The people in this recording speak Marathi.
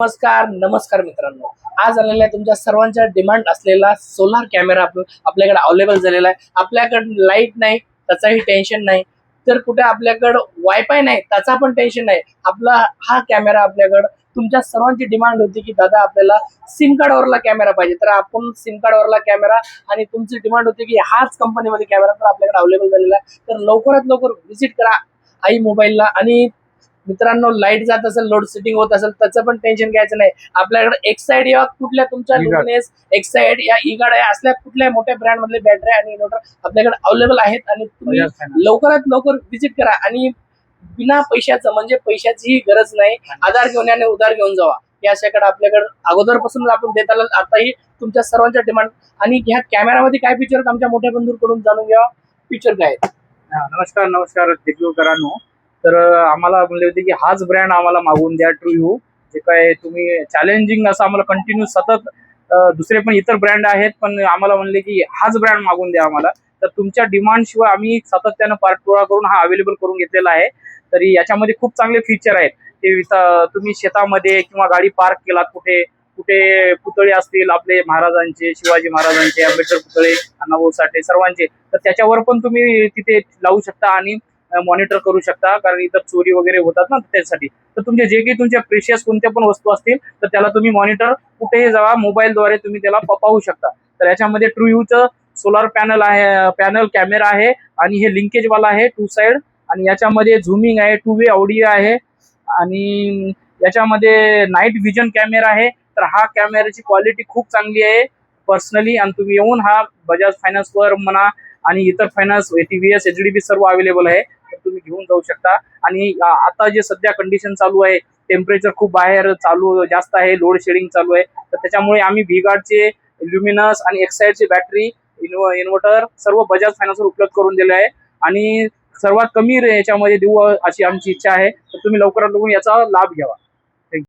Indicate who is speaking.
Speaker 1: नमस्कार नमस्कार मित्रांनो, आज आलेला आहे तुमच्या सर्वांच्या डिमांड असलेला सोलार कॅमेरा आपल्याकडे अवेलेबल झालेला आहे. आपल्याकडे लाईट नाही त्याचाही टेन्शन नाही, तर कुठे आपल्याकडे वायफाय नाही त्याचा पण टेन्शन नाही. आपला हा कॅमेरा आपल्याकडे तुमच्या सर्वांची डिमांड होती की दादा आपल्याला सिम कार्ड वरला कॅमेरा पाहिजे, तर आपण सिम कार्ड वरला कॅमेरा आणि तुमची डिमांड होती की हाच कंपनीमध्ये कॅमेरा तर आपल्याकडे अवेलेबल झालेला आहे. तर लवकरात लवकर व्हिजिट करा आई मोबाईलला. आणि मित्रांनो, लाईट जात असेल, लोड सेटिंग होत असेल, त्याचं पण टेन्शन घ्यायचं नाही. आपल्याकडे एक्साइड या कुठल्या तुमच्या लुमिनस एक्साइड या ईगाड या असल्या कुठल्या मोठ्या ब्रँड मधले बॅटरी आणि इन्व्हर्टर आपल्याकडे अवेलेबल आहेत. आणि तुम्ही लवकरात लवकर व्हिजिट करा आणि बिना पैशाचं म्हणजे पैशाचीही गरज नाही, आधार घेऊन आणि उधार घेऊन जावा. या अशाकडे आपल्याकडे अगोदरपासून आपण देत आलो, आताही तुमच्या सर्वांच्या डिमांड. आणि ह्या कॅमेरामध्ये काय फीचर आमच्या मोठ्या बंधूंकडून जाणून घ्या. फीचर काय आहेत?
Speaker 2: नमस्कार दिग्गजकरांनो. तर आम्हाला म्हणले होते की हाच ब्रँड आम्हाला मागवून द्या, ट्रू. जे काय तुम्ही चॅलेंजिंग असं आम्हाला कंटिन्यू सतत दुसरे पण इतर ब्रँड आहेत, पण आम्हाला म्हणले की हाच ब्रँड मागवून द्या आम्हाला. तर तुमच्या डिमांड शिवाय आम्ही सातत्यानं पाठपुरावा करून हा अवेलेबल करून घेतलेला आहे. तरी याच्यामध्ये खूप चांगले फीचर आहेत. ते तुम्ही शेतामध्ये किंवा गाडी पार्क केलात कुठे कुठे पुतळे असतील आपले महाराजांचे, शिवाजी महाराजांचे, आंबेडकर पुतळे, अण्णाभाऊ साठे सर्वांचे, तर त्याच्यावर पण तुम्ही तिथे लावू शकता आणि मॉनिटर करू शकता. कारण इतर चोरी वगैरे होतात ना, त्यासाठी. तर तुमचे जे काही तुमच्या प्रेशियस कोणत्या पण वस्तू असतील तर त्याला तुम्ही मॉनिटर कुठेही जावा मोबाईलद्वारे तुम्ही त्याला पाहू शकता. तर याच्यामध्ये ट्रूचं सोलार पॅनल आहे, पॅनल कॅमेरा आहे आणि हे लिंकेज वाला आहे 2 साइड. आणि याच्यामध्ये झुमिंग आहे, 2 वे ऑडिओ आहे आणि याच्यामध्ये नाईट विजन कॅमेरा आहे. तर हा कॅमेराची क्वालिटी खूप चांगली आहे पर्सनली. आणि तुम्ही येऊन हा बजाज फायनान्सवर म्हणा आणि इतर फायनान्स TVS HDB सर्व अवेलेबल आहे, तर तुम्ही घेऊन जाऊ शकता. आणि आता जे सध्या कंडिशन चालू आहे, टेम्परेचर खूप बाहेर चालू जास्त आहे, लोड शेडिंग चालू आहे, तर त्याच्यामुळे आम्ही व्हीगार्डचे, ल्युमिनस आणि एक्साइडचे बॅटरी, इन्व्हर्टर सर्व बजाज फायनान्सवर उपलब्ध करून दिले आहे. आणि सर्वात कमी याच्यामध्ये देऊ अशी आमची इच्छा आहे. तर तुम्ही लवकरात लवकर याचा लाभ घ्यावा.